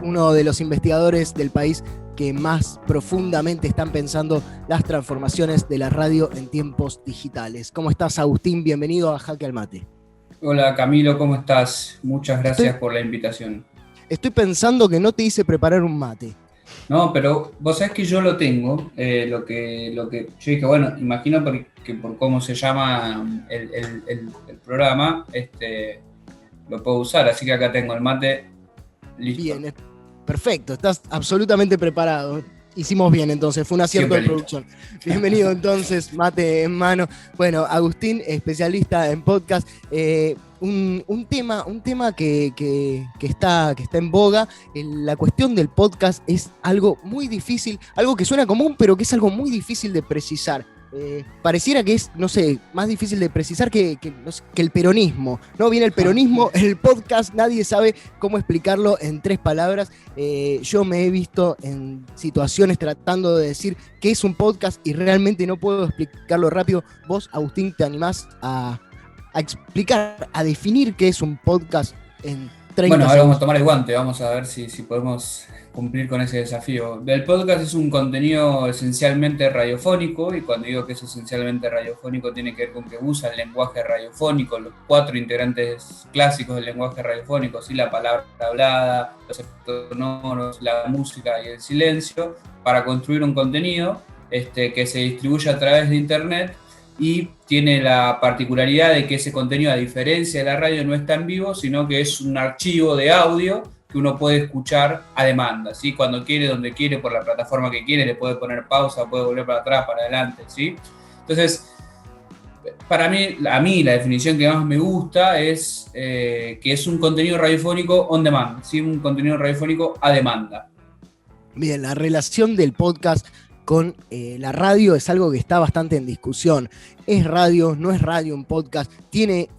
uno de los investigadores del país que más profundamente están pensando las transformaciones de la radio en tiempos digitales. ¿Cómo estás, Agustín? Bienvenido a Jaque al Mate. Hola Camilo, ¿cómo estás? Muchas gracias por la invitación. Estoy pensando que no te hice preparar un mate. No, pero vos sabés que yo lo tengo, lo que yo dije, bueno, imagino que por cómo se llama el programa, lo puedo usar, así que acá tengo el mate listo. Bien, perfecto, estás absolutamente preparado. Hicimos bien entonces, fue un acierto de producción. Bienvenido entonces, mate en mano. Bueno, Agustín, especialista en podcast, un tema que está en boga. La cuestión del podcast es algo muy difícil, algo que suena común, pero que es algo muy difícil de precisar. Pareciera que es, no sé, más difícil de precisar que el peronismo, ¿no? Viene el peronismo, el podcast, nadie sabe cómo explicarlo en 3 palabras. Yo me he visto en situaciones tratando de decir qué es un podcast y realmente no puedo explicarlo rápido. Vos, Agustín, ¿te animás a explicar, a definir qué es un podcast en 30 segundos? Bueno, ahora vamos a tomar el guante, vamos a ver si podemos cumplir con ese desafío. El podcast es un contenido esencialmente radiofónico, y cuando digo que es esencialmente radiofónico tiene que ver con que usa el lenguaje radiofónico, los 4 integrantes clásicos del lenguaje radiofónico, ¿sí? La palabra hablada, los efectos sonoros, la música y el silencio, para construir un contenido que se distribuye a través de internet. Y tiene la particularidad de que ese contenido, a diferencia de la radio, no está en vivo, sino que es un archivo de audio que uno puede escuchar a demanda, ¿sí? Cuando quiere, donde quiere, por la plataforma que quiere, le puede poner pausa, puede volver para atrás, para adelante, ¿sí? Entonces, para mí, la definición que más me gusta es que es un contenido radiofónico on demand, ¿sí? Un contenido radiofónico a demanda. Bien, la relación del podcast con la radio es algo que está bastante en discusión. ¿Es radio? ¿No es radio un podcast?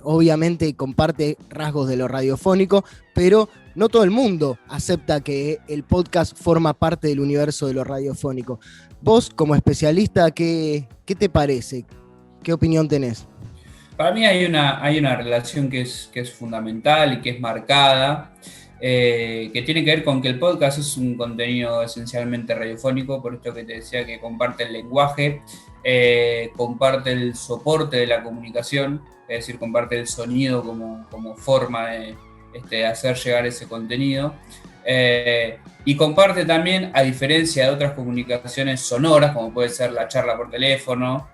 Obviamente comparte rasgos de lo radiofónico, pero no todo el mundo acepta que el podcast forma parte del universo de lo radiofónico. Vos, como especialista, ¿qué te parece? ¿Qué opinión tenés? Para mí hay una relación que es fundamental y que es marcada, que tiene que ver con que el podcast es un contenido esencialmente radiofónico, por esto que te decía que comparte el lenguaje, comparte el soporte de la comunicación, es decir, comparte el sonido como forma de hacer llegar ese contenido, y comparte también, a diferencia de otras comunicaciones sonoras, como puede ser la charla por teléfono,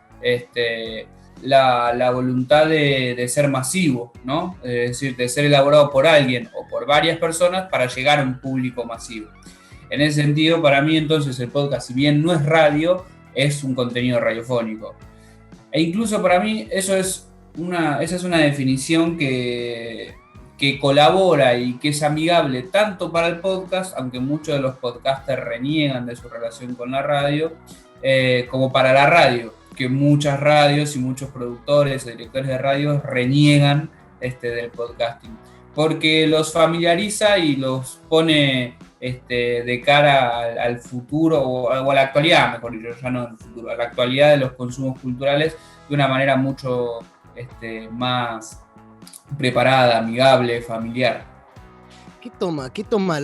la voluntad de ser masivo, ¿no? Es decir, de ser elaborado por alguien o por varias personas para llegar a un público masivo. En ese sentido, para mí entonces el podcast, si bien no es radio, es un contenido radiofónico. E incluso para mí esa es una definición que colabora y que es amigable tanto para el podcast, aunque muchos de los podcasters reniegan de su relación con la radio, como para la radio, que muchas radios y muchos productores o directores de radios reniegan del podcasting, porque los familiariza y los pone de cara al futuro o a la actualidad, mejor dicho, ya no al futuro, a la actualidad de los consumos culturales de una manera mucho más preparada, amigable, familiar. ¿Qué toma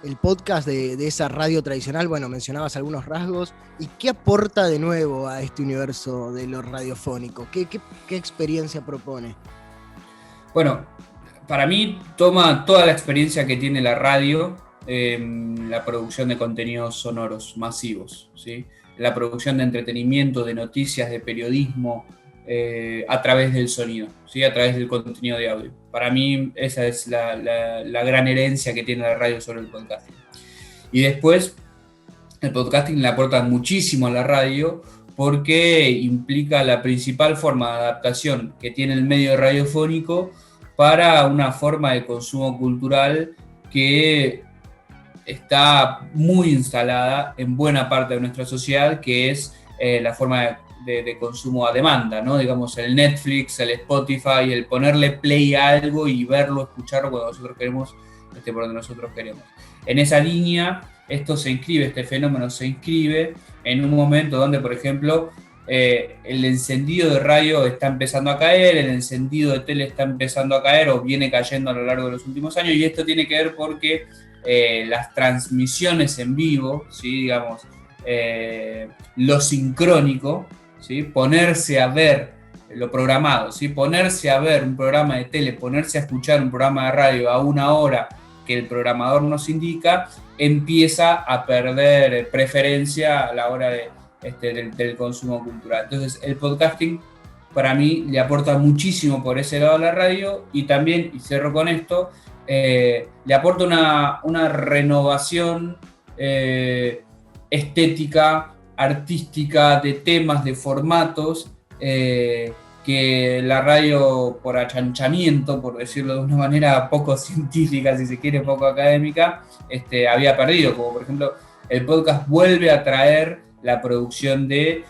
el podcast de esa radio tradicional? Bueno, mencionabas algunos rasgos. ¿Y qué aporta de nuevo a este universo de lo radiofónico? ¿Qué experiencia propone? Bueno, para mí toma toda la experiencia que tiene la radio en la producción de contenidos sonoros masivos, ¿sí? La producción de entretenimiento, de noticias, de periodismo, a través del sonido, ¿sí? A través del contenido de audio. Para mí esa es la gran herencia que tiene la radio sobre el podcasting. Y después, el podcasting le aporta muchísimo a la radio porque implica la principal forma de adaptación que tiene el medio radiofónico para una forma de consumo cultural que está muy instalada en buena parte de nuestra sociedad, que es la forma de consumo a demanda, ¿no? Digamos, el Netflix, el Spotify, el ponerle play a algo y verlo, escucharlo cuando nosotros queremos, por donde nosotros queremos. En esa línea, este fenómeno se inscribe en un momento donde, por ejemplo, el encendido de radio está empezando a caer, el encendido de tele está empezando a caer o viene cayendo a lo largo de los últimos años, y esto tiene que ver porque las transmisiones en vivo, ¿sí? Digamos, lo sincrónico, ¿sí? Ponerse a ver lo programado, ¿sí? Ponerse a ver un programa de tele, ponerse a escuchar un programa de radio a una hora que el programador nos indica, empieza a perder preferencia a la hora del consumo cultural. Entonces, el podcasting para mí le aporta muchísimo por ese lado a la radio, y también, y cierro con esto, le aporta una renovación estética, artística, de temas, de formatos, que la radio, por achanchamiento, por decirlo de una manera poco científica, si se quiere, poco académica, había perdido. Como por ejemplo, el podcast vuelve a traer la producción de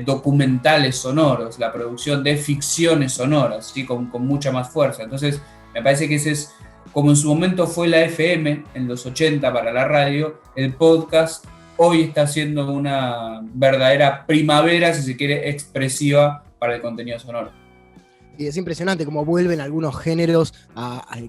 documentales sonoros, la producción de ficciones sonoras, ¿sí? con mucha más fuerza. Entonces, me parece que ese es, como en su momento fue la FM en los 80 para la radio, el podcast hoy está siendo una verdadera primavera, si se quiere, expresiva para el contenido sonoro. Y es impresionante cómo vuelven algunos géneros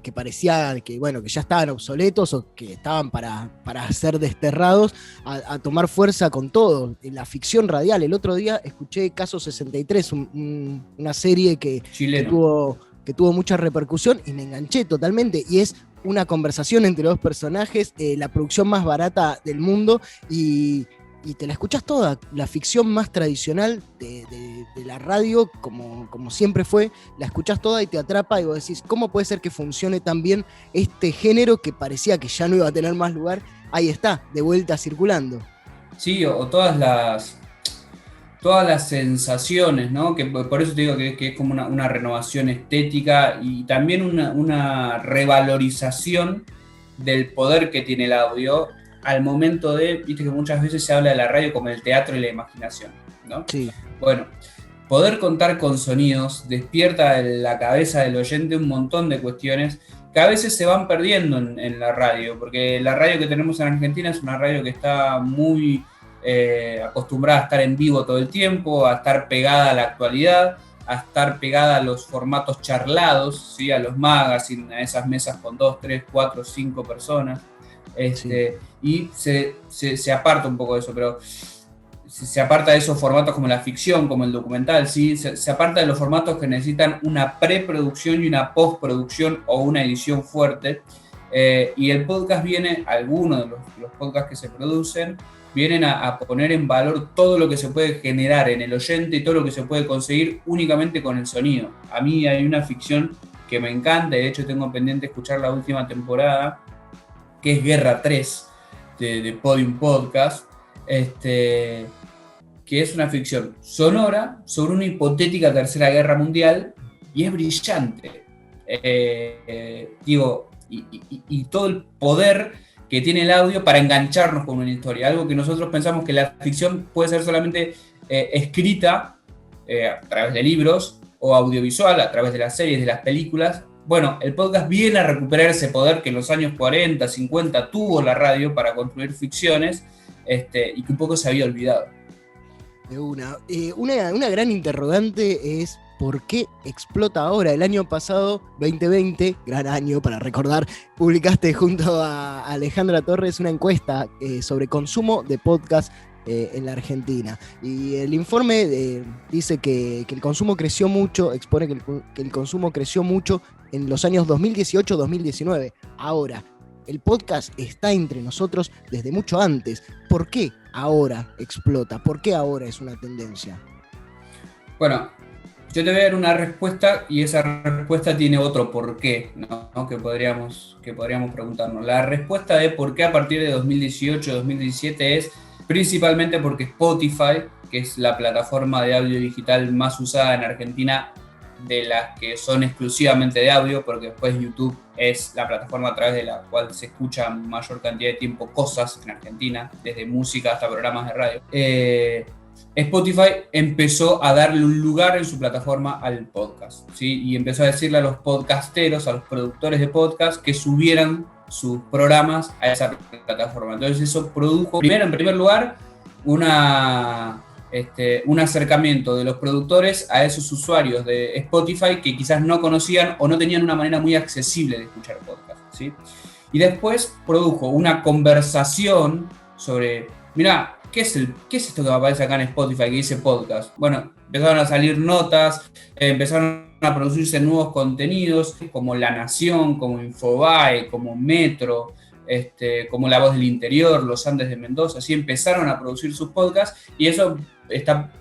que parecía que ya estaban obsoletos o que estaban para ser desterrados, a tomar fuerza con todo. En la ficción radial, el otro día escuché Caso 63, una serie que tuvo mucha repercusión, y me enganché totalmente, y es una conversación entre dos personajes, la producción más barata del mundo, y te la escuchás toda. La ficción más tradicional de la radio, como siempre fue, la escuchás toda y te atrapa, y vos decís, ¿cómo puede ser que funcione tan bien este género que parecía que ya no iba a tener más lugar? Ahí está, de vuelta circulando. Sí, o todas las sensaciones, ¿no? Que por eso te digo que es como una renovación estética, y también una revalorización del poder que tiene el audio al momento viste que muchas veces se habla de la radio como el teatro y la imaginación, ¿no? Sí. Bueno, poder contar con sonidos despierta en la cabeza del oyente un montón de cuestiones que a veces se van perdiendo en la radio, porque la radio que tenemos en Argentina es una radio que está muy acostumbrada a estar en vivo todo el tiempo, a estar pegada a la actualidad, a estar pegada a los formatos charlados, ¿sí? A los magazines, a esas mesas con 2, 3, 4, 5 personas. Sí. Y se aparta un poco de eso, pero se aparta de esos formatos como la ficción, como el documental, ¿sí? Se aparta de los formatos que necesitan una preproducción y una postproducción o una edición fuerte, y el podcast algunos de los podcasts que se producen, vienen a poner en valor todo lo que se puede generar en el oyente y todo lo que se puede conseguir únicamente con el sonido. A mí hay una ficción que me encanta, de hecho tengo pendiente escuchar la última temporada, que es Guerra 3, de Podium Podcast, que es una ficción sonora sobre una hipotética tercera guerra mundial, y es brillante. Y todo el poder que tiene el audio para engancharnos con una historia, algo que nosotros pensamos que la ficción puede ser solamente escrita a través de libros, o audiovisual, a través de las series, de las películas. Bueno, el podcast viene a recuperar ese poder que en los años 40, 50 tuvo la radio para construir ficciones, y que un poco se había olvidado. De una gran interrogante es ¿por qué explota ahora? El año pasado, 2020, gran año para recordar, publicaste junto a Alejandra Torres una encuesta sobre consumo de podcast en la Argentina. Y el informe dice que el consumo creció mucho, expone que el consumo creció mucho en los años 2018-2019. Ahora, el podcast está entre nosotros desde mucho antes. ¿Por qué ahora explota? ¿Por qué ahora es una tendencia? Bueno, yo te voy a dar una respuesta, y esa respuesta tiene otro por qué, ¿no? que podríamos preguntarnos. La respuesta de por qué a partir de 2018-2017 es principalmente porque Spotify, que es la plataforma de audio digital más usada en Argentina, de las que son exclusivamente de audio, porque después YouTube es la plataforma a través de la cual se escucha mayor cantidad de tiempo cosas en Argentina, desde música hasta programas de radio. Spotify empezó a darle un lugar en su plataforma al podcast, ¿sí? Y empezó a decirle a los podcasteros, a los productores de podcast, que subieran sus programas a esa plataforma. Entonces eso produjo, en primer lugar, una un acercamiento de los productores a esos usuarios de Spotify que quizás no conocían o no tenían una manera muy accesible de escuchar podcast, ¿sí? Y después produjo una conversación sobre, mirá, ¿qué es esto que me aparece acá en Spotify que dice podcast? Bueno, empezaron a salir notas, empezaron a producirse nuevos contenidos como La Nación, como Infobae, como Metro, como La Voz del Interior, Los Andes de Mendoza, así empezaron a producir sus podcasts y eso está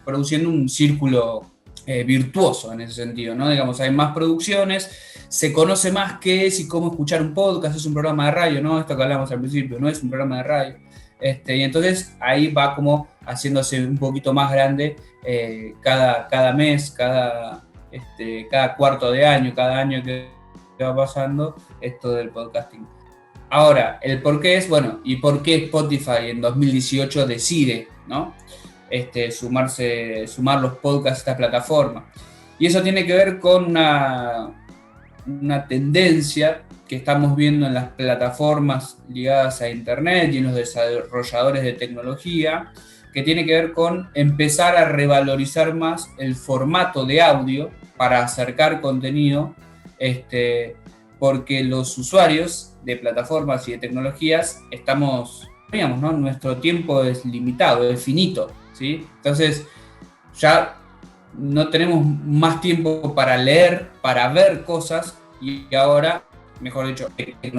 produciendo un círculo virtuoso en ese sentido, ¿no? Digamos, hay más producciones, se conoce más qué es y cómo escuchar un podcast, es un programa de radio, ¿no? Esto que hablamos al principio, no es un programa de radio. Y entonces ahí va como haciéndose un poquito más grande cada mes, cada cuarto de año, cada año que va pasando esto del podcasting. Ahora, el por qué es, bueno, y por qué Spotify en 2018 decide, ¿no? Sumar los podcasts a esta plataforma. Y eso tiene que ver con una tendencia que estamos viendo en las plataformas ligadas a Internet y en los desarrolladores de tecnología, que tiene que ver con empezar a revalorizar más el formato de audio para acercar contenido, porque los usuarios de plataformas y de tecnologías digamos, ¿no? Nuestro tiempo es limitado, es finito, ¿sí? Entonces ya no tenemos más tiempo para leer, para ver cosas, y ahora, mejor dicho,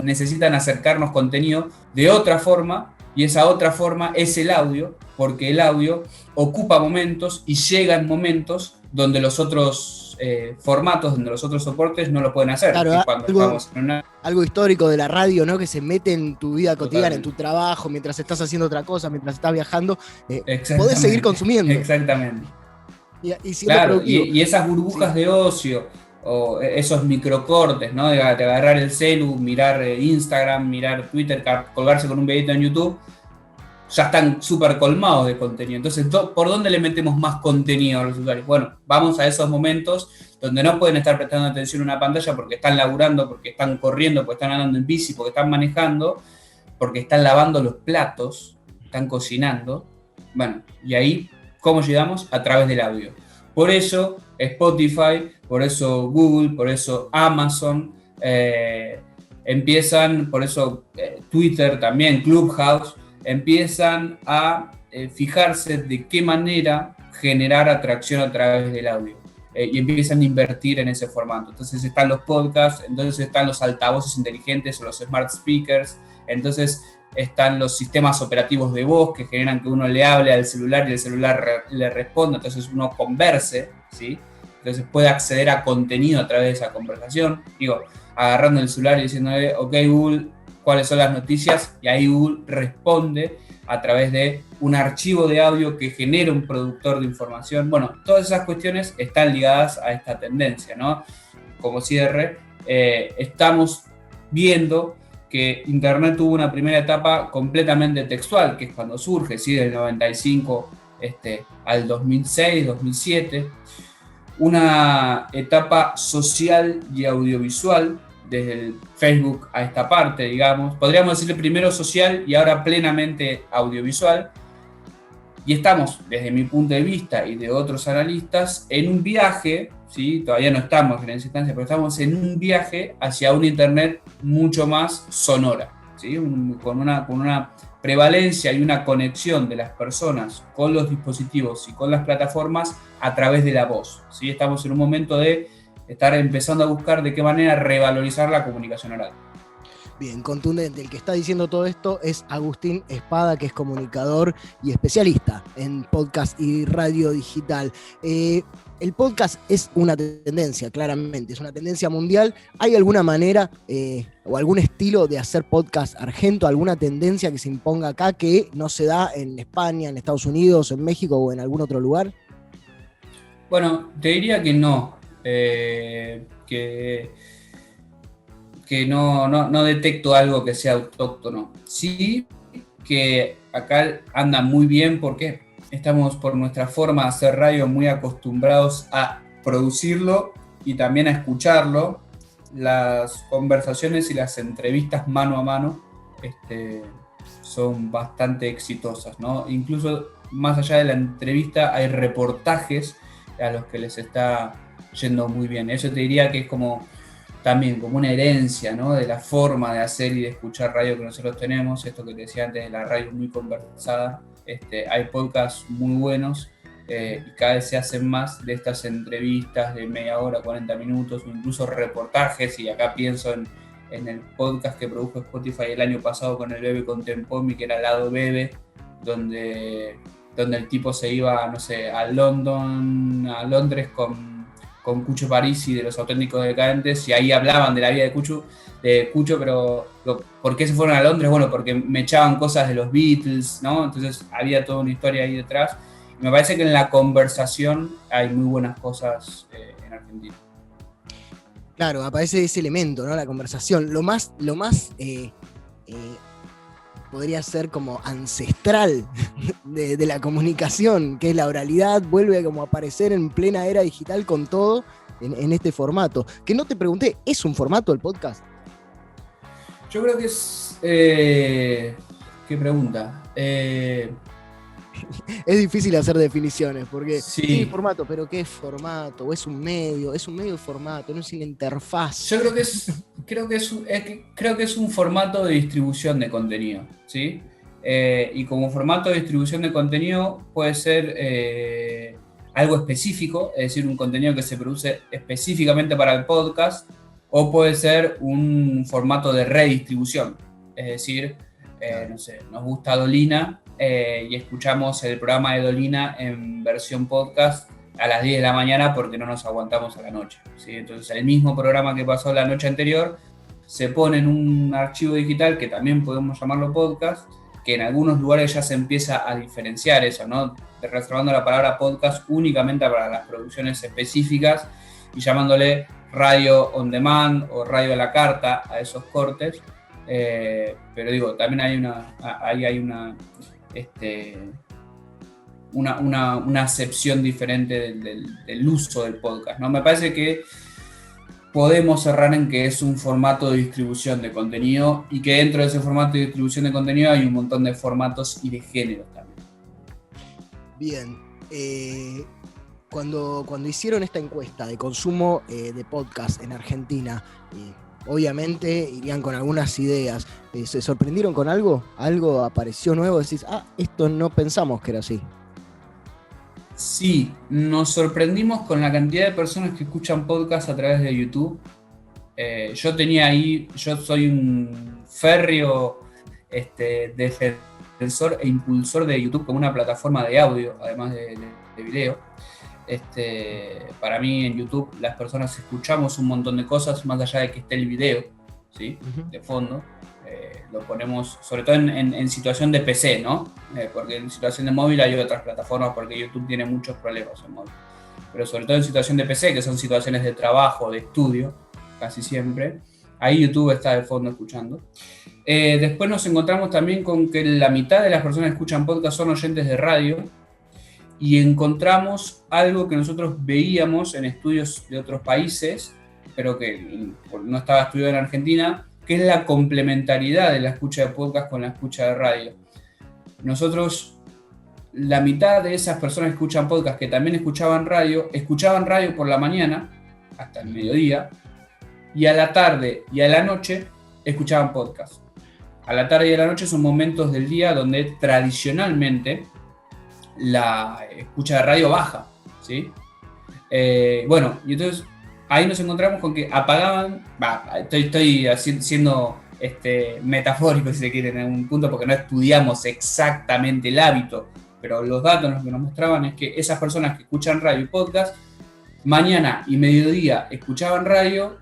necesitan acercarnos contenido de otra forma, y esa otra forma es el audio, porque el audio ocupa momentos y llega en momentos donde los otros formatos, donde los otros soportes no lo pueden hacer. Claro, algo histórico de la radio, ¿no? Que se mete en tu vida cotidiana, en tu trabajo, mientras estás haciendo otra cosa, mientras estás viajando, podés seguir consumiendo. Exactamente. Y claro, y esas burbujas de ocio, o esos microcortes, ¿no? De agarrar el celu, mirar Instagram, mirar Twitter, colgarse con un videito en YouTube, ya están súper colmados de contenido. Entonces, ¿por dónde le metemos más contenido a los usuarios? Bueno, vamos a esos momentos donde no pueden estar prestando atención a una pantalla porque están laburando, porque están corriendo, porque están andando en bici, porque están manejando, porque están lavando los platos, están cocinando. Bueno, y ahí, ¿cómo llegamos? A través del audio. Por eso Spotify, por eso Google, por eso Amazon, por eso Twitter también, Clubhouse, empiezan a fijarse de qué manera generar atracción a través del audio y empiezan a invertir en ese formato. Entonces están los podcasts, entonces están los altavoces inteligentes o los smart speakers, entonces están los sistemas operativos de voz que generan que uno le hable al celular y el celular le responda, entonces uno converse, ¿sí? Entonces puede acceder a contenido a través de esa conversación, agarrando el celular y diciéndole, ok Google, cuáles son las noticias, y ahí Google responde a través de un archivo de audio que genera un productor de información. Bueno, todas esas cuestiones están ligadas a esta tendencia, ¿no? Como cierre, estamos viendo que Internet tuvo una primera etapa completamente textual, que es cuando surge, ¿sí? Del 95 al 2006, 2007, una etapa social y audiovisual, desde el Facebook a esta parte, digamos. Podríamos decirle primero social y ahora plenamente audiovisual. Y estamos, desde mi punto de vista y de otros analistas, en un viaje, ¿sí? Todavía no estamos en esa instancia, pero estamos en un viaje hacia una Internet mucho más sonora, ¿sí? Con una prevalencia y una conexión de las personas con los dispositivos y con las plataformas a través de la voz, ¿sí? Estamos en un momento de estar empezando a buscar de qué manera revalorizar la comunicación oral. Bien, contundente. El que está diciendo todo esto es Agustín Espada, que es comunicador y especialista en podcast y radio digital. El podcast es una tendencia, claramente, es una tendencia mundial. ¿Hay alguna manera o algún estilo de hacer podcast argento, alguna tendencia que se imponga acá que no se da en España, en Estados Unidos, en México o en algún otro lugar? Bueno, te diría que no. Que no detecto algo que sea autóctono. Sí que acá anda muy bien porque estamos por nuestra forma de hacer radio muy acostumbrados a producirlo y también a escucharlo. Las conversaciones y las entrevistas mano a mano son bastante exitosas, ¿no? Incluso más allá de la entrevista, hay reportajes a los que les está yendo muy bien. Eso te diría que es como también como una herencia, ¿no? De la forma de hacer y de escuchar radio que nosotros tenemos, esto que te decía antes de la radio muy conversada. Hay podcasts muy buenos y cada vez se hacen más de estas entrevistas de media hora, 40 minutos, o incluso reportajes, y acá pienso en el podcast que produjo Spotify el año pasado con el Bebe Contempomi, que era Lado Bebe, donde el tipo se iba, no sé, a Londres con Cucho Parisi de Los Auténticos Decadentes, y ahí hablaban de la vida de Cucho, pero ¿por qué se fueron a Londres? Bueno, porque me echaban cosas de los Beatles, ¿no? Entonces había toda una historia ahí detrás. Y me parece que en la conversación hay muy buenas cosas en Argentina. Claro, aparece ese elemento, ¿no? La conversación. Lo más podría ser como ancestral de la comunicación, que es la oralidad, vuelve como a aparecer en plena era digital con todo en este formato. Que no te pregunté, ¿es un formato el podcast? Yo creo que es... ¿Qué pregunta? Es difícil hacer definiciones, porque sí, formato, pero ¿qué es formato? ¿O es un medio? ¿Es un medio de formato? ¿No es una interfaz? Yo creo que es un formato de distribución de contenido, ¿sí? Y como formato de distribución de contenido puede ser algo específico, es decir, un contenido que se produce específicamente para el podcast, o puede ser un formato de redistribución, es decir, no sé, nos gusta Dolina y escuchamos el programa de Dolina en versión podcast a las 10 de la mañana porque no nos aguantamos a la noche, ¿sí? Entonces el mismo programa que pasó la noche anterior se pone en un archivo digital que también podemos llamarlo podcast, que en algunos lugares ya se empieza a diferenciar eso, ¿no? Reservando la palabra podcast únicamente para las producciones específicas y llamándole radio on demand o radio a la carta a esos cortes. Pero digo, también hay una acepción diferente del uso del podcast, ¿no? Me parece que podemos cerrar en que es un formato de distribución de contenido y que dentro de ese formato de distribución de contenido hay un montón de formatos y de géneros también. Bien. Cuando hicieron esta encuesta de consumo de podcast en Argentina, obviamente irían con algunas ideas. ¿Se sorprendieron con algo? ¿Algo apareció nuevo? Decís, esto no pensamos que era así. Sí, nos sorprendimos con la cantidad de personas que escuchan podcast a través de YouTube. Yo soy un férreo defensor e impulsor de YouTube como una plataforma de audio, además de video. Para mí en YouTube las personas escuchamos un montón de cosas más allá de que esté el video, ¿sí? De fondo. Lo ponemos sobre todo en situación de PC, ¿no? Porque en situación de móvil hay otras plataformas porque YouTube tiene muchos problemas en móvil. Pero sobre todo en situación de PC, que son situaciones de trabajo, de estudio, casi siempre, ahí YouTube está de fondo escuchando. Después nos encontramos también con que la mitad de las personas que escuchan podcast son oyentes de radio, y encontramos algo que nosotros veíamos en estudios de otros países, pero que no estaba estudiado en Argentina, que es la complementariedad de la escucha de podcast con la escucha de radio. Nosotros, la mitad de esas personas que escuchan podcast, que también escuchaban radio por la mañana, hasta el mediodía, y a la tarde y a la noche escuchaban podcast. A la tarde y a la noche son momentos del día donde tradicionalmente la escucha de radio baja, ¿sí? Bueno, y entonces ahí nos encontramos con que apagaban, estoy siendo metafórico si se quiere en algún punto porque no estudiamos exactamente el hábito, pero los datos lo que nos mostraban es que esas personas que escuchan radio y podcast, mañana y mediodía escuchaban radio,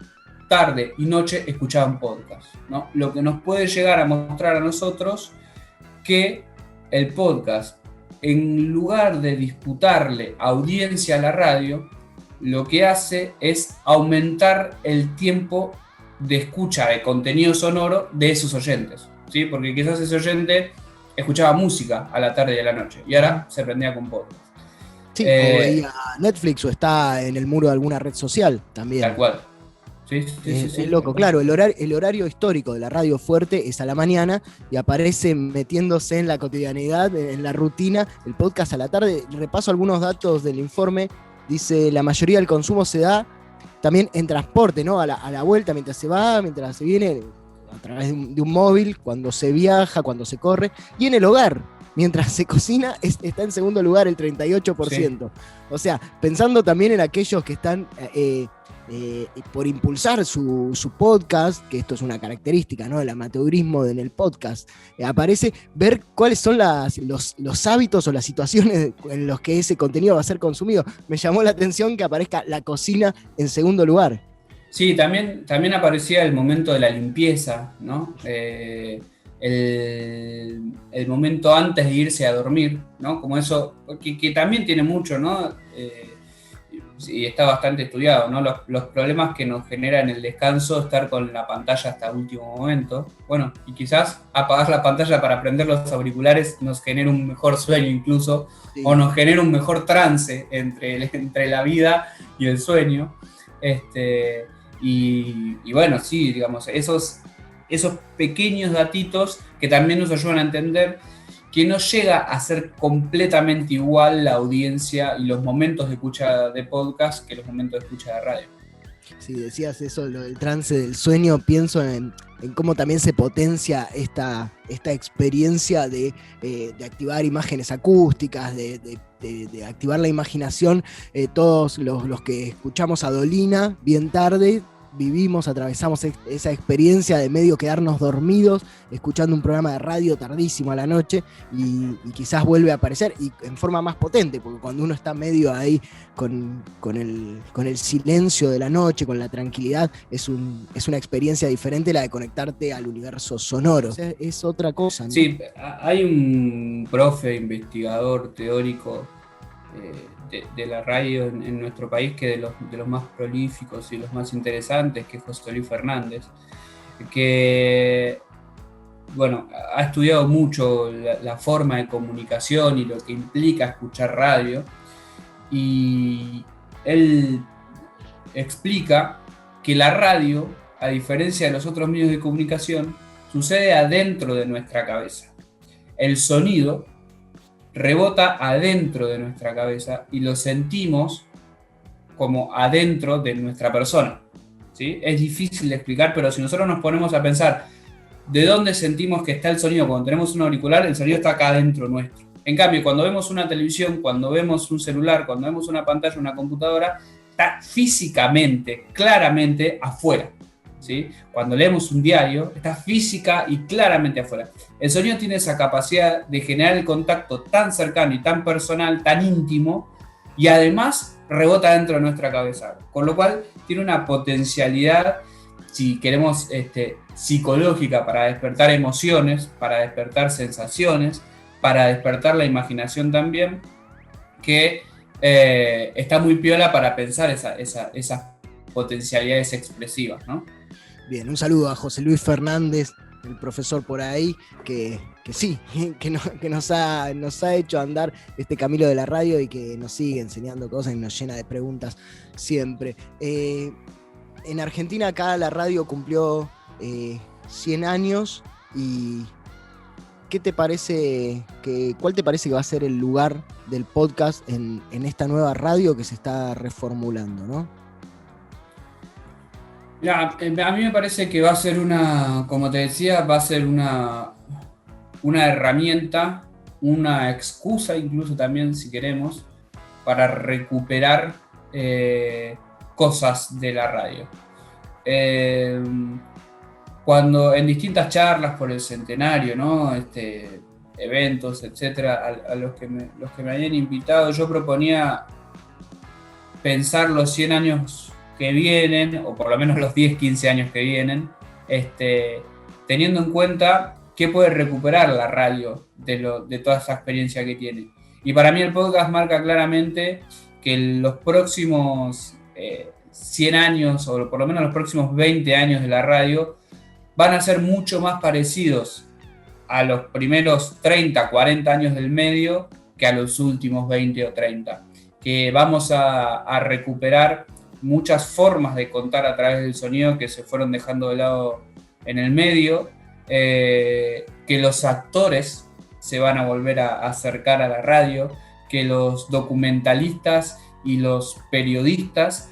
tarde y noche escuchaban podcast, ¿no? Lo que nos puede llegar a mostrar a nosotros que el podcast, en lugar de disputarle audiencia a la radio, lo que hace es aumentar el tiempo de escucha de contenido sonoro de esos oyentes, ¿sí? Porque quizás ese oyente escuchaba música a la tarde y a la noche y ahora se prendía con podcast. Sí, o veía Netflix o está en el muro de alguna red social también. Tal cual. Es loco, claro, el horario histórico de la radio fuerte es a la mañana y aparece metiéndose en la cotidianidad, en la rutina, el podcast a la tarde. Repaso algunos datos del informe. Dice, la mayoría del consumo se da también en transporte, ¿no? A la vuelta, mientras se va, mientras se viene, a través de un móvil, cuando se viaja, cuando se corre, y en el hogar. Mientras se cocina, está en segundo lugar el 38%. Sí. O sea, pensando también en aquellos que están por impulsar su podcast, que esto es una característica, ¿no?, del amateurismo en el podcast, aparece ver cuáles son los hábitos o las situaciones en los que ese contenido va a ser consumido. Me llamó la atención que aparezca la cocina en segundo lugar. Sí, también aparecía el momento de la limpieza, ¿no? El momento antes de irse a dormir, ¿no? Como eso, que también tiene mucho, ¿no? Y está bastante estudiado, ¿no? Los problemas que nos genera en el descanso estar con la pantalla hasta el último momento. Bueno, y quizás apagar la pantalla para prender los auriculares nos genera un mejor sueño incluso, sí, o nos genera un mejor trance entre la vida y el sueño. Y bueno, sí, digamos, esos pequeños datitos que también nos ayudan a entender que no llega a ser completamente igual la audiencia y los momentos de escucha de podcast que los momentos de escucha de radio. Sí, decías eso, lo del trance del sueño, pienso en cómo también se potencia esta experiencia de activar imágenes acústicas, de activar la imaginación. Todos los que escuchamos a Dolina bien tarde, atravesamos esa experiencia de medio quedarnos dormidos escuchando un programa de radio tardísimo a la noche y quizás vuelve a aparecer y en forma más potente, porque cuando uno está medio ahí con el silencio de la noche, con la tranquilidad, es una experiencia diferente la de conectarte al universo sonoro. O sea, es otra cosa, ¿no? Sí, hay un profe, investigador, teórico de la radio en nuestro país, que de los más prolíficos y los más interesantes, que es José Luis Fernández, que bueno, ha estudiado mucho la forma de comunicación y lo que implica escuchar radio, y él explica que la radio, a diferencia de los otros medios de comunicación, sucede adentro de nuestra cabeza. El sonido rebota adentro de nuestra cabeza y lo sentimos como adentro de nuestra persona, ¿sí? Es difícil de explicar, pero si nosotros nos ponemos a pensar de dónde sentimos que está el sonido cuando tenemos un auricular, el sonido está acá adentro nuestro. En cambio, cuando vemos una televisión, cuando vemos un celular, cuando vemos una pantalla, una computadora, está físicamente, claramente afuera, ¿sí? Cuando leemos un diario, está física y claramente afuera. El sonido tiene esa capacidad de generar el contacto tan cercano y tan personal, tan íntimo, y además rebota dentro de nuestra cabeza, con lo cual tiene una potencialidad, si queremos, psicológica, para despertar emociones, para despertar sensaciones, para despertar la imaginación también, que está muy piola para pensar esas potencialidades expresivas, ¿no? Bien, un saludo a José Luis Fernández, el profesor por ahí, que sí, que nos ha hecho andar este camino de la radio y que nos sigue enseñando cosas y nos llena de preguntas siempre. En Argentina acá la radio cumplió 100 años y ¿cuál te parece que va a ser el lugar del podcast en esta nueva radio que se está reformulando, ¿no? Ya, a mí me parece que va a ser como te decía, va a ser una herramienta, una excusa incluso también, si queremos, para recuperar cosas de la radio. Cuando en distintas charlas por el centenario, ¿no? Eventos, etcétera, a los que me habían invitado, yo proponía pensar los 100 años que vienen, o por lo menos los 10, 15 años que vienen, teniendo en cuenta qué puede recuperar la radio de toda esa experiencia que tiene. Y para mí el podcast marca claramente que los próximos 100 años, o por lo menos los próximos 20 años de la radio, van a ser mucho más parecidos a los primeros 30, 40 años del medio que a los últimos 20 o 30. Que vamos a recuperar muchas formas de contar a través del sonido que se fueron dejando de lado en el medio, que los actores se van a volver a acercar a la radio, que los documentalistas y los periodistas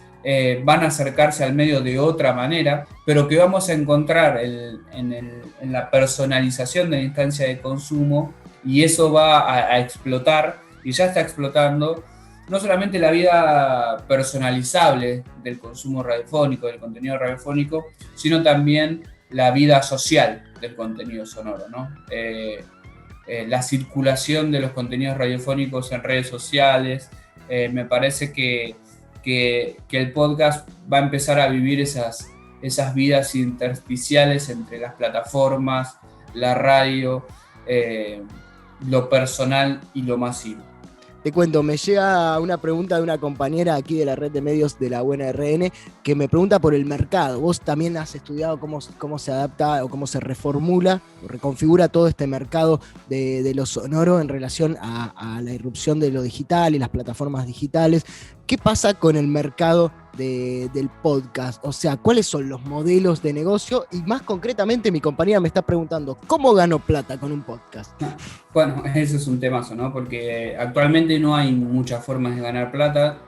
van a acercarse al medio de otra manera, pero que vamos a encontrar en la personalización de la instancia de consumo, y eso va a explotar, y ya está explotando, no solamente la vida personalizable del consumo radiofónico, del contenido radiofónico, sino también la vida social del contenido sonoro, ¿no? La circulación de los contenidos radiofónicos en redes sociales, me parece que el podcast va a empezar a vivir esas vidas intersticiales entre las plataformas, la radio, lo personal y lo masivo. Te cuento, me llega una pregunta de una compañera aquí de la red de medios de la UNRN que me pregunta por el mercado. Vos también has estudiado cómo se adapta o cómo se reformula o reconfigura todo este mercado de lo sonoro en relación a la irrupción de lo digital y las plataformas digitales. ¿Qué pasa con el mercado del podcast? O sea, ¿cuáles son los modelos de negocio? Y más concretamente, mi compañera me está preguntando, ¿cómo gano plata con un podcast? Bueno, ese es un temazo, ¿no? Porque actualmente no hay muchas formas de ganar plata.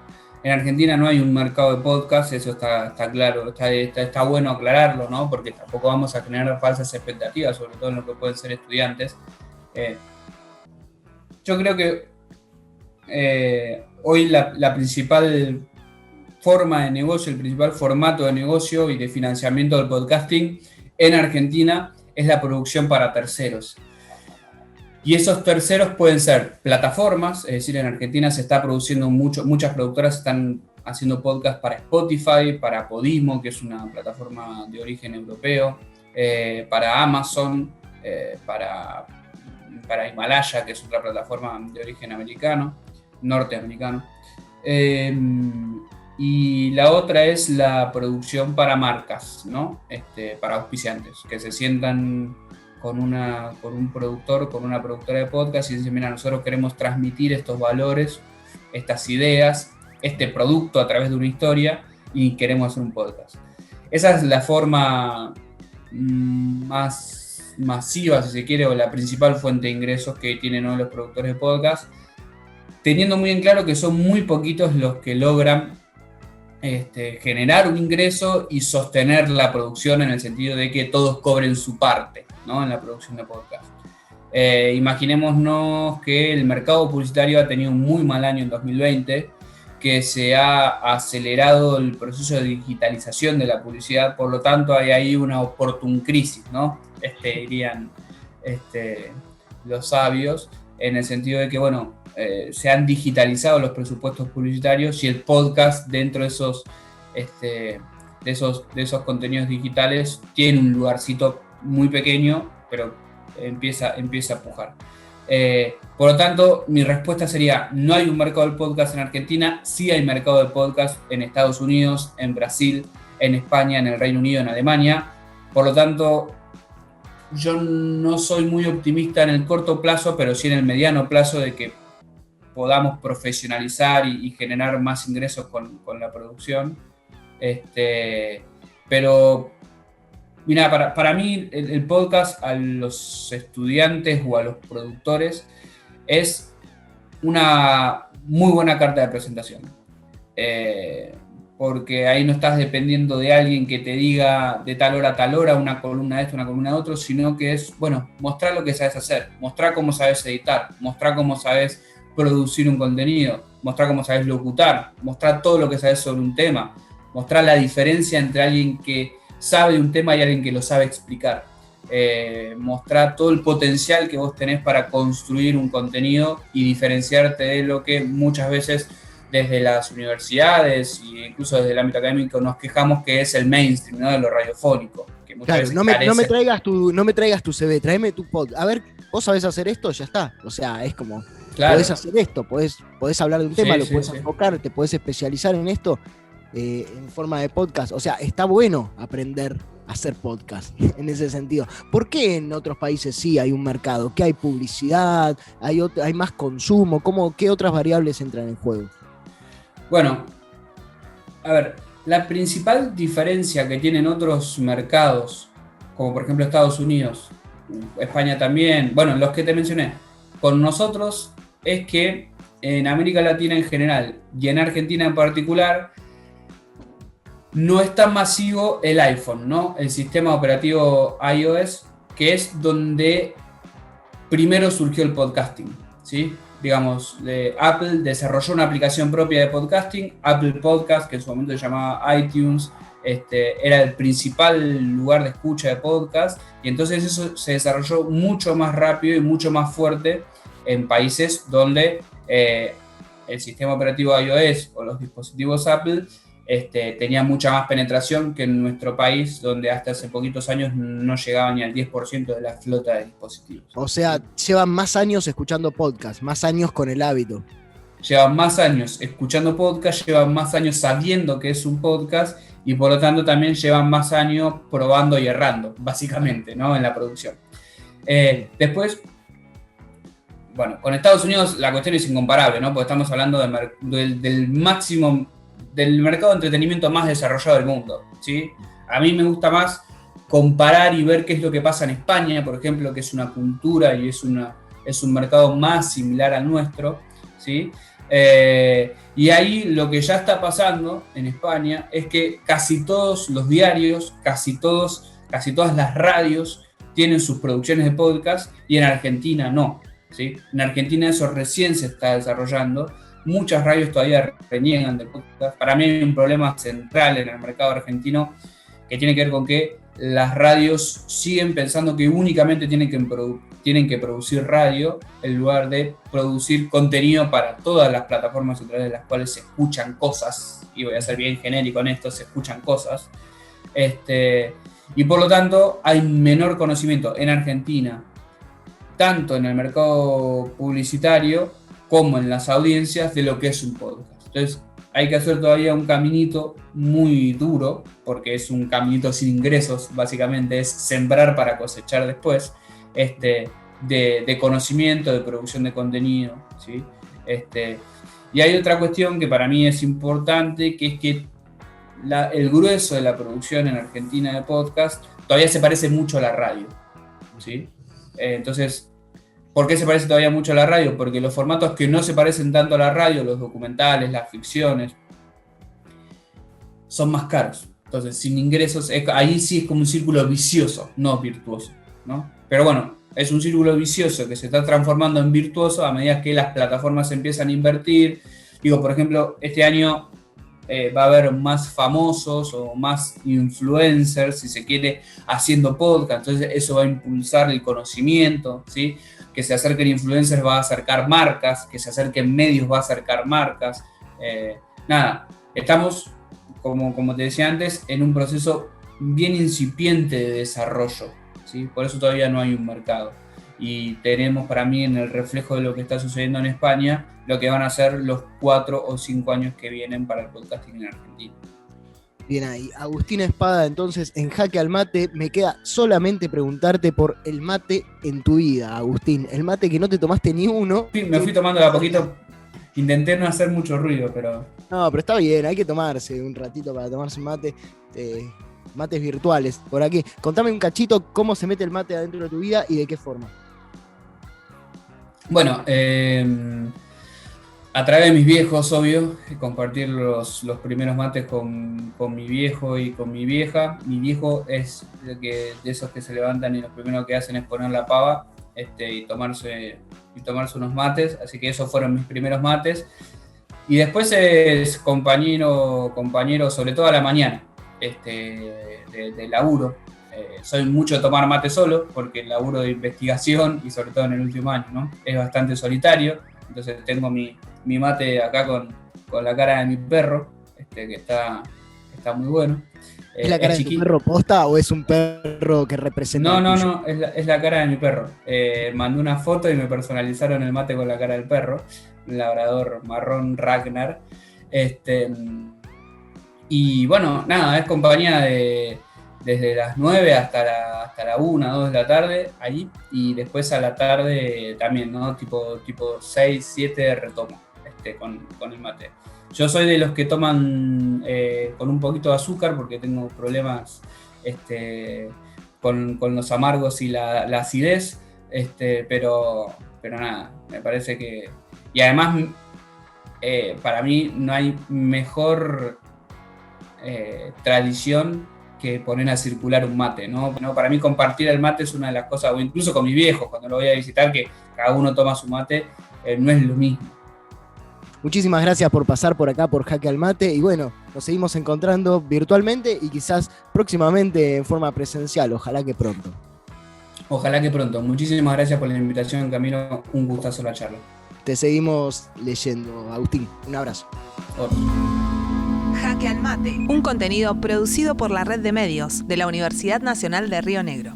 En Argentina no hay un mercado de podcast, eso está claro, está bueno aclararlo, ¿no? Porque tampoco vamos a generar falsas expectativas, sobre todo en lo que pueden ser estudiantes. Yo creo que hoy la principal forma de negocio, el principal formato de negocio y de financiamiento del podcasting en Argentina es la producción para terceros. Y esos terceros pueden ser plataformas, es decir, en Argentina se está produciendo muchas productoras están haciendo podcast para Spotify, para Podimo, que es una plataforma de origen europeo, para Amazon, para Himalaya, que es otra plataforma de origen norteamericano. Y la otra es la producción para marcas, ¿no? Para auspiciantes, que se sientan con un productor, con una productora de podcast y dicen, mira, nosotros queremos transmitir estos valores, estas ideas, este producto a través de una historia y queremos hacer un podcast. Esa es la forma más masiva, si se quiere, o la principal fuente de ingresos que tienen hoy los productores de podcast, teniendo muy en claro que son muy poquitos los que logran generar un ingreso y sostener la producción en el sentido de que todos cobren su parte, ¿no? En la producción de podcast. Imaginémonos que el mercado publicitario ha tenido un muy mal año en 2020, que se ha acelerado el proceso de digitalización de la publicidad, por lo tanto hay ahí una oportun crisis, ¿no? Dirían los sabios, en el sentido de que, bueno, se han digitalizado los presupuestos publicitarios y el podcast dentro de esos contenidos digitales tiene un lugarcito muy pequeño, pero empieza a pujar. Por lo tanto, mi respuesta sería, no hay un mercado del podcast en Argentina, sí hay mercado del podcast en Estados Unidos, en Brasil, en España, en el Reino Unido, en Alemania. Por lo tanto, yo no soy muy optimista en el corto plazo, pero sí en el mediano plazo de que podamos profesionalizar y generar más ingresos con la producción. Pero, mira, para mí el podcast a los estudiantes o a los productores es una muy buena carta de presentación. Porque ahí no estás dependiendo de alguien que te diga de tal hora a tal hora una columna de esto, una columna de otro, sino que es, bueno, mostrar lo que sabes hacer, mostrar cómo sabes editar, mostrar cómo sabes producir un contenido, mostrar cómo sabes locutar, mostrar todo lo que sabes sobre un tema, mostrar la diferencia entre alguien que sabe de un tema y alguien que lo sabe explicar, mostrar todo el potencial que vos tenés para construir un contenido y diferenciarte de lo que muchas veces desde las universidades e incluso desde el ámbito académico nos quejamos que es el mainstream, ¿no? De lo radiofónico. Que muchas veces no me traigas tu CV, tráeme tu podcast. A ver, vos sabés hacer esto, ya está. O sea, es como, claro, podés hacer esto, podés hablar de un tema, lo podés enfocar, te podés especializar en esto en forma de podcast. O sea, está bueno aprender a hacer podcast en ese sentido. ¿Por qué en otros países sí hay un mercado? ¿Qué hay publicidad? ¿Hay más consumo? ¿Qué otras variables entran en juego? Bueno, a ver, La principal diferencia que tienen otros mercados, como por ejemplo Estados Unidos, España también, bueno, los que te mencioné, con nosotros es que en América Latina en general y en Argentina en particular, no es tan masivo el iPhone, ¿no? El sistema operativo iOS, que es donde primero surgió el podcasting, ¿sí? Digamos, Apple desarrolló una aplicación propia de podcasting, Apple Podcast, que en su momento se llamaba iTunes, era el principal lugar de escucha de podcast, y entonces eso se desarrolló mucho más rápido y mucho más fuerte en países donde el sistema operativo iOS o los dispositivos Apple tenía mucha más penetración que en nuestro país, donde hasta hace poquitos años no llegaba ni al 10% de la flota de dispositivos. O sea, llevan más años escuchando podcast, más años con el hábito. Llevan más años escuchando podcast, llevan más años sabiendo que es un podcast y por lo tanto también llevan más años probando y errando, básicamente, ¿no? En la producción. Después, bueno, con Estados Unidos la cuestión es incomparable, ¿no? Porque estamos hablando del máximo, del mercado de entretenimiento más desarrollado del mundo, ¿sí? A mí me gusta más comparar y ver qué es lo que pasa en España, por ejemplo, que es una cultura y es un mercado más similar al nuestro, ¿sí? Y ahí lo que ya está pasando en España es que casi todos los diarios, casi todas las radios tienen sus producciones de podcast y en Argentina no, ¿sí? En Argentina eso recién se está desarrollando. Muchas radios todavía reniegan del podcast. Para mí hay un problema central en el mercado argentino que tiene que ver con que las radios siguen pensando que únicamente tienen que producir radio en lugar de producir contenido para todas las plataformas a través de las cuales se escuchan cosas, y voy a ser bien genérico en esto, se escuchan cosas, y por lo tanto hay menor conocimiento en Argentina, tanto en el mercado publicitario como en las audiencias de lo que es un podcast. Entonces hay que hacer todavía un caminito muy duro, porque es un caminito sin ingresos, básicamente es sembrar para cosechar después, de conocimiento, de producción de contenido, ¿sí? Y hay otra cuestión que para mí es importante, que es que el grueso de la producción en Argentina de podcast todavía se parece mucho a la radio, ¿sí? Entonces, ¿por qué se parece todavía mucho a la radio? Porque los formatos que no se parecen tanto a la radio, los documentales, las ficciones, son más caros. Entonces, sin ingresos, ahí sí es como un círculo vicioso, no virtuoso, ¿no? Pero bueno, es un círculo vicioso que se está transformando en virtuoso a medida que las plataformas empiezan a invertir. Digo, por ejemplo, este año va a haber más famosos o más influencers, si se quiere, haciendo podcast. Entonces eso va a impulsar el conocimiento, ¿sí? Que se acerquen influencers va a acercar marcas, que se acerquen medios va a acercar marcas. Nada, estamos, como te decía antes, en un proceso bien incipiente de desarrollo, ¿sí? Por eso todavía no hay un mercado. Y tenemos para mí en el reflejo de lo que está sucediendo en España, lo que van a ser los 4 o 5 años que vienen para el podcasting en Argentina. Bien ahí, Agustín Espada, entonces en Jaque al Mate me queda solamente preguntarte por el mate en tu vida, Agustín, el mate que no te tomaste ni uno. Sí, me fui tomando de a poquito, intenté no hacer mucho ruido, pero... No, pero está bien, hay que tomarse un ratito para tomarse un mate, mates virtuales por aquí. Contame un cachito cómo se mete el mate adentro de tu vida y de qué forma. Bueno, a través de mis viejos, obvio, compartir los primeros mates con mi viejo y con mi vieja. Mi viejo es de esos que se levantan y lo primero que hacen es poner la pava y tomarse unos mates, así que esos fueron mis primeros mates. Y después es compañero, sobre todo a la mañana, de laburo. Soy mucho de tomar mate solo, porque el laburo de investigación, y sobre todo en el último año, ¿no? Es bastante solitario. Entonces tengo mi mate acá con la cara de mi perro, que está muy bueno. ¿Es la cara de tu perro posta o es un perro que representa? No, es la cara de mi perro. Mandé una foto y me personalizaron el mate con la cara del perro, un labrador marrón Ragnar. Y bueno, nada, es compañía desde las 9 hasta la 1, 2 de la tarde, ahí, y después a la tarde también, ¿no? Tipo 6, 7 retomo con el mate. Yo soy de los que toman con un poquito de azúcar porque tengo problemas con los amargos y la acidez, pero nada, me parece que... Y además, para mí no hay mejor tradición que poner a circular un mate, ¿no? Para mí compartir el mate es una de las cosas, o incluso con mis viejos, cuando lo voy a visitar, que cada uno toma su mate, no es lo mismo. Muchísimas gracias por pasar por acá por Jaque al Mate y bueno, nos seguimos encontrando virtualmente y quizás próximamente en forma presencial, ojalá que pronto. Ojalá que pronto. Muchísimas gracias por la invitación, Camilo, un gustazo la charla. Te seguimos leyendo, Agustín, un abrazo. Otro. Jaque al Mate, un contenido producido por la Red de Medios de la Universidad Nacional de Río Negro.